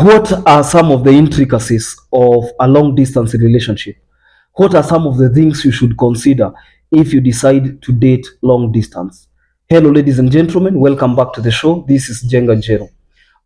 What are some of the intricacies of a long distance relationship? What are some of the things you should consider if you decide to date long distance? Hello, ladies and gentlemen, welcome back to the show. This is Jenga Jero.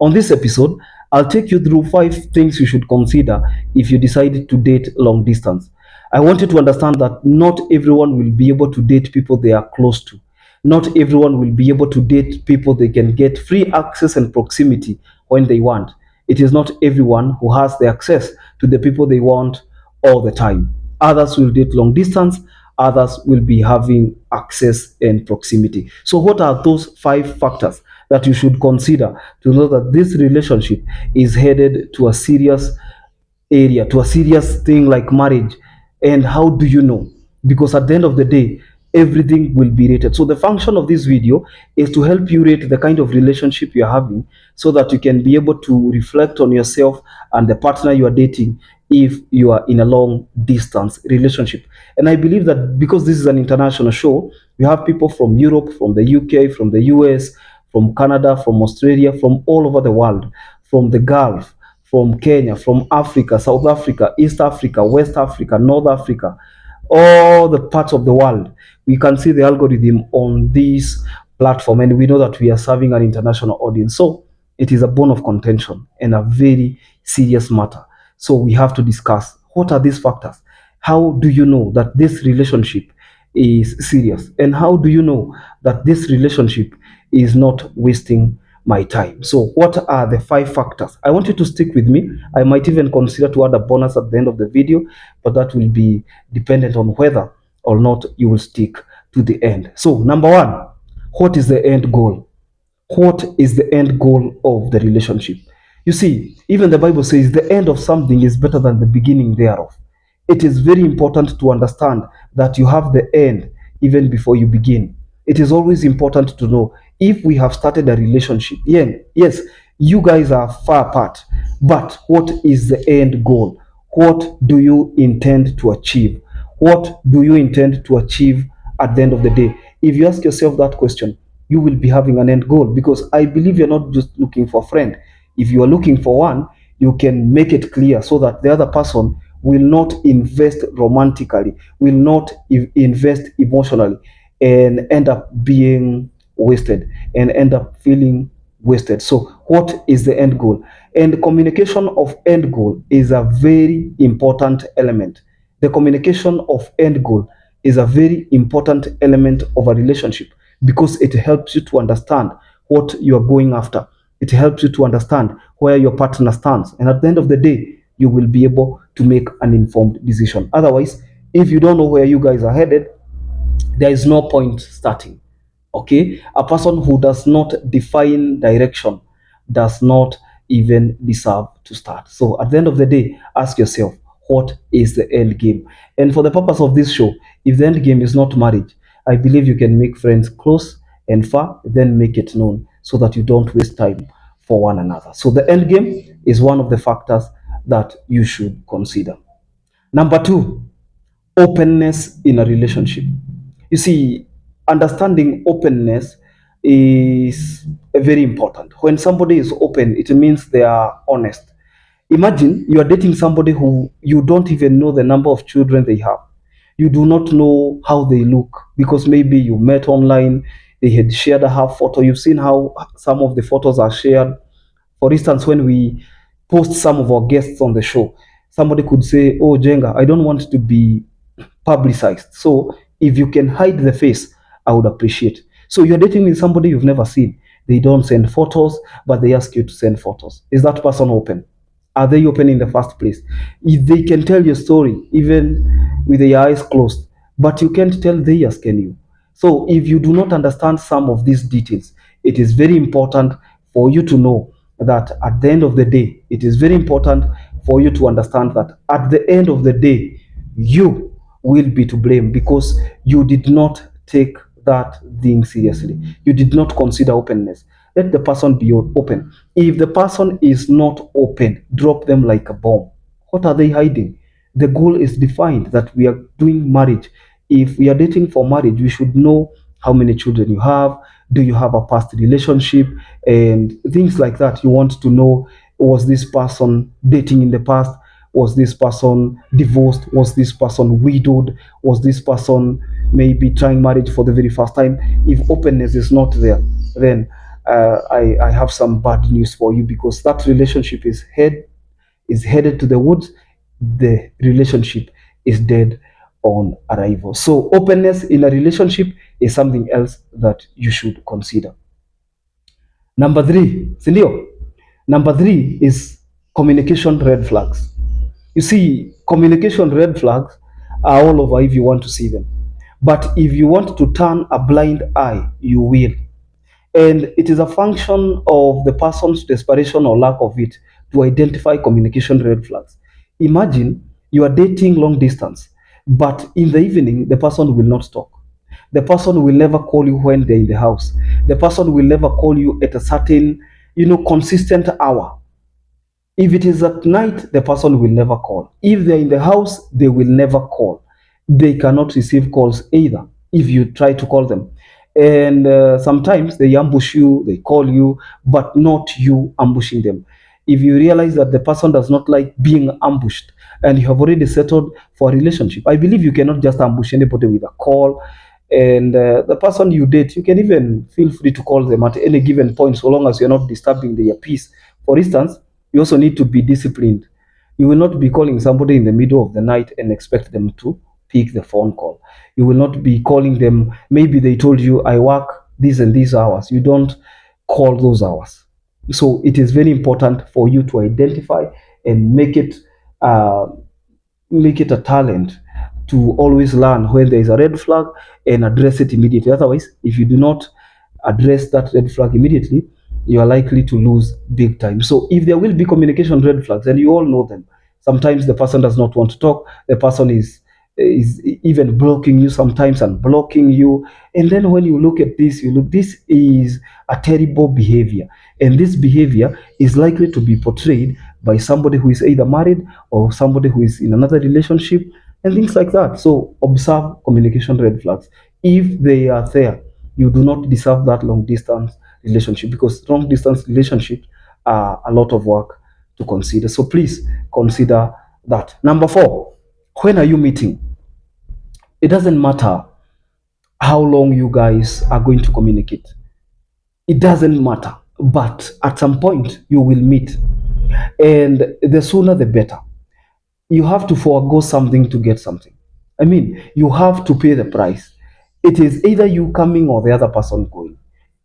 On this episode, I'll take you through 5 things you should consider if you decide to date long distance. I want you to understand that not everyone will be able to date people they are close to. Not everyone will be able to date people they can get free access and proximity when they want. It is not everyone who has the access to the people they want all the time. Others will date long distance, others will be having access and proximity. So, what are those 5 factors that you should consider to know that this relationship is headed to a serious area, to a serious thing like marriage? And how do you know? Because at the end of the day, everything will be rated. So the function of this video is to help you rate the kind of relationship you're having so that you can be able to reflect on yourself and the partner you are dating if you are in a long distance relationship. And I believe that because this is an international show, we have people from Europe, from the UK, from the US, from Canada, from Australia, from all over the world, from the Gulf, from Kenya, from Africa, South Africa, East Africa, West Africa, North Africa, all the parts of the world. We can see the algorithm on this platform, and we know that we are serving an international audience. So it is a bone of contention and a very serious matter. So we have to discuss what are these factors? How do you know that this relationship is serious? And how do you know that this relationship is not wasting my time? So, what are the 5 factors? I want you to stick with me. I might even consider to add a bonus at the end of the video, but that will be dependent on whether or not you will stick to the end. So, number one, what is the end goal? What is the end goal of the relationship? You see, even the Bible says the end of something is better than the beginning thereof. It is very important to understand that you have the end even before you begin. It is always important to know if we have started a relationship. Yeah, yes, you guys are far apart, but what is the end goal? What do you intend to achieve? What do you intend to achieve at the end of the day? If you ask yourself that question, you will be having an end goal, because I believe you're not just looking for a friend. If you are looking for one, you can make it clear so that the other person will not invest romantically, will not invest emotionally, and end up being wasted and end up feeling wasted. So, what is the end goal? And communication of end goal is a very important element. The communication of end goal is a very important element of a relationship because it helps you to understand what you are going after. It helps you to understand where your partner stands. And at the end of the day, you will be able to make an informed decision. Otherwise, if you don't know where you guys are headed, there is no point starting. Okay, a person who does not define direction does not even deserve to start. So at the end of the day, ask yourself, what is the end game? And for the purpose of this show, if the end game is not marriage, I believe you can make friends close and far, then make it known so that you don't waste time for one another. So the end game is one of the factors that you should consider. Number two, openness in a relationship. You see, understanding openness is very important. When somebody is open, it means they are honest. Imagine you are dating somebody who you don't even know the number of children they have. You do not know how they look because maybe you met online, they had shared a half photo. You've seen how some of the photos are shared. For instance, when we post some of our guests on the show, somebody could say, "Oh, Jenga, I don't want to be publicized. So if you can hide the face, I would appreciate." So you're dating with somebody you've never seen. They don't send photos, but they ask you to send photos. Is that person open? Are they open in the first place? If they can tell your story, even with their eyes closed, but you can't tell theirs, can you? So if you do not understand some of these details, it is very important for you to know that at the end of the day, it is very important for you to understand that at the end of the day, you will be to blame because you did not take that thing seriously. You did not consider openness. Let the person be open. If the person is not open, drop them like a bomb. What are they hiding? The goal is defined that we are doing marriage. If we are dating for marriage, we should know how many children you have. Do you have a past relationship? And things like that. You want to know Was this person dating in the past? Was this person divorced? Was this person widowed? Was this person maybe trying marriage for the very first time? If openness is not there, then I have some bad news for you, because that relationship is headed to the woods. The relationship is dead on arrival. So openness in a relationship is something else that you should consider. Number three, sindio? Number three is communication red flags. You see, communication red flags are all over if you want to see them. But if you want to turn a blind eye, you will. And it is a function of the person's desperation or lack of it to identify communication red flags. Imagine you are dating long distance, but in the evening, the person will not talk. The person will never call you when they're in the house. The person will never call you at a certain, consistent hour. If it is at night, the person will never call. If they're in the house, they will never call. They cannot receive calls either if you try to call them. And sometimes they ambush you, they call you, but not you ambushing them. If you realize that the person does not like being ambushed and you have already settled for a relationship, I believe you cannot just ambush anybody with a call. And the person you date, you can even feel free to call them at any given point, so long as you're not disturbing their peace. For instance, you also need to be disciplined. You will not be calling somebody in the middle of the night and expect them to pick the phone call. You will not be calling them. Maybe they told you, I work these and these hours. You don't call those hours. So it is very important for you to identify and uh, make it a talent to always learn when there is a red flag and address it immediately. Otherwise, if you do not address that red flag immediately, you are likely to lose big time. So if there will be communication red flags, and you all know them, sometimes the person does not want to talk, the person is even blocking you sometimes and blocking you. And then when you look at this, this is a terrible behavior. And this behavior is likely to be portrayed by somebody who is either married or somebody who is in another relationship and things like that. So observe communication red flags. If they are there, you do not deserve that long distance relationship, because long distance relationships are a lot of work to consider. So please consider that. Number four, when are you meeting? It doesn't matter how long you guys are going to communicate. It doesn't matter. But at some point, you will meet. And the sooner the better. You have to forego something to get something. I mean, you have to pay the price. It is either you coming or the other person going.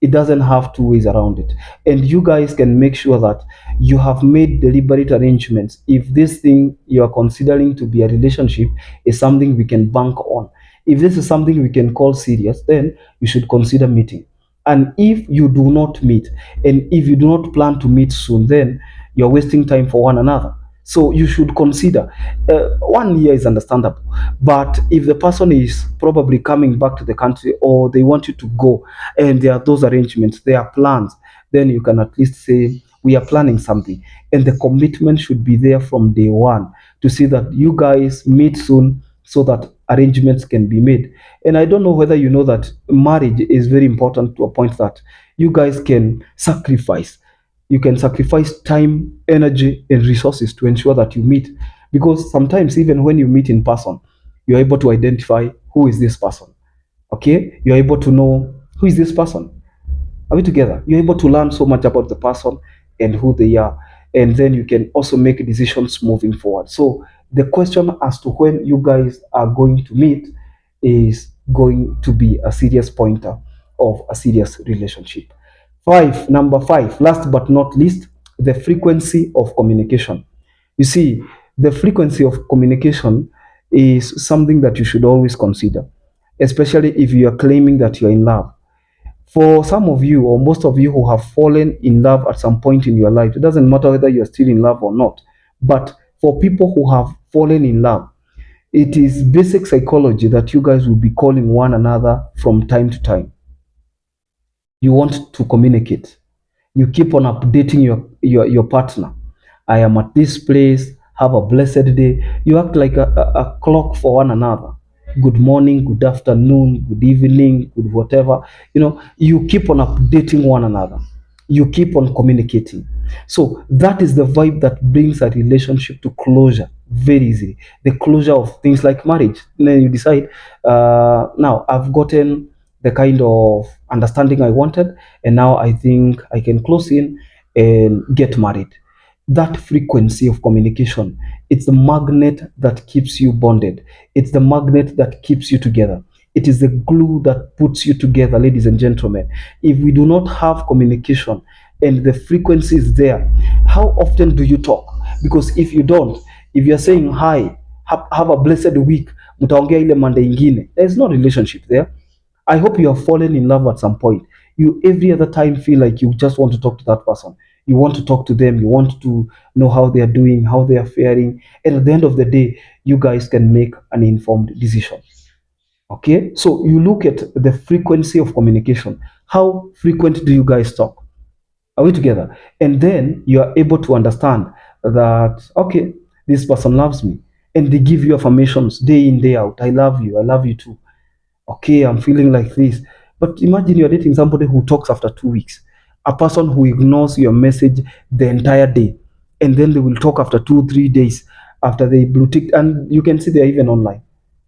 It doesn't have two ways around it. And you guys can make sure that you have made deliberate arrangements. If this thing you are considering to be a relationship is something we can bank on, if this is something we can call serious, then you should consider meeting. And if you do not meet, and if you do not plan to meet soon, then you're wasting time for one another. So you should consider 1 year is understandable, but if the person is probably coming back to the country or they want you to go and there are those arrangements, there are plans, then you can at least say, we are planning something. And the commitment should be there from day one to see that you guys meet soon so that arrangements can be made. And I don't know whether you know that marriage is very important to a point that you guys can sacrifice. You can sacrifice time, energy, and resources to ensure that you meet. Because sometimes, even when you meet in person, you're able to identify who is this person. Okay? You're able to know who is this person. Are we together? You're able to learn so much about the person and who they are. And then you can also make decisions moving forward. So the question as to when you guys are going to meet is going to be a serious pointer of a serious relationship. Number five, last but not least, the frequency of communication. You see, the frequency of communication is something that you should always consider, especially if you are claiming that you're in love. For some of you, or most of you who have fallen in love at some point in your life, it doesn't matter whether you're still in love or not. But for people who have fallen in love, it is basic psychology that you guys will be calling one another from time to time. You want to communicate. You keep on updating your partner. I am at this place. Have a blessed day. You act like a clock for one another. Good morning, good afternoon, good evening, good whatever. You keep on updating one another. You keep on communicating. So that is the vibe that brings a relationship to closure very easily. The closure of things like marriage. And then you decide, now I've gotten the kind of understanding I wanted, and now I think I can close in and get married. That frequency of communication, it's the magnet that keeps you bonded. It's the magnet that keeps you together. It is the glue that puts you together, ladies and gentlemen. If we do not have communication and the frequency is there, how often do you talk? Because if you don't, if you're saying hi, have a blessed week, mtaongea ile Monday ingine, there's no relationship there. I hope you have fallen in love at some point. You every other time feel like you just want to talk to that person. You want to talk to them. You want to know how they are doing, how they are faring. And at the end of the day, you guys can make an informed decision. Okay? So you look at the frequency of communication. How frequent do you guys talk? Are we together? And then you are able to understand that, okay, this person loves me. And they give you affirmations day in, day out. I love you. I love you too. Okay, I'm feeling like this. But imagine you're dating somebody who talks after 2 weeks, a person who ignores your message the entire day, and then they will talk after 2, 3 days after they blue tick, and you can see they're even online.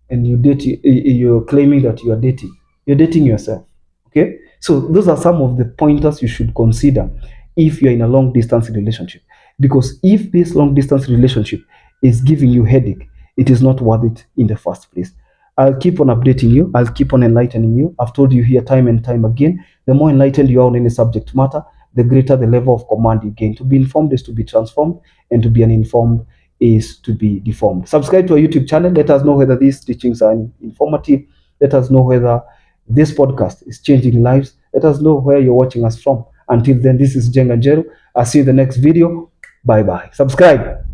And you're claiming that you are dating. You're dating yourself. Okay, so those are some of the pointers you should consider if you're in a long distance relationship. Because if this long distance relationship is giving you headache, it is not worth it in the first place. I'll keep on updating you. I'll keep on enlightening you. I've told you here time and time again, the more enlightened you are on any subject matter, the greater the level of command you gain. To be informed is to be transformed, and to be uninformed is to be deformed. Subscribe to our YouTube channel. Let us know whether these teachings are informative. Let us know whether this podcast is changing lives. Let us know where you're watching us from. Until then, this is Jenga Jeru. I'll see you in the next video. Bye bye. Subscribe.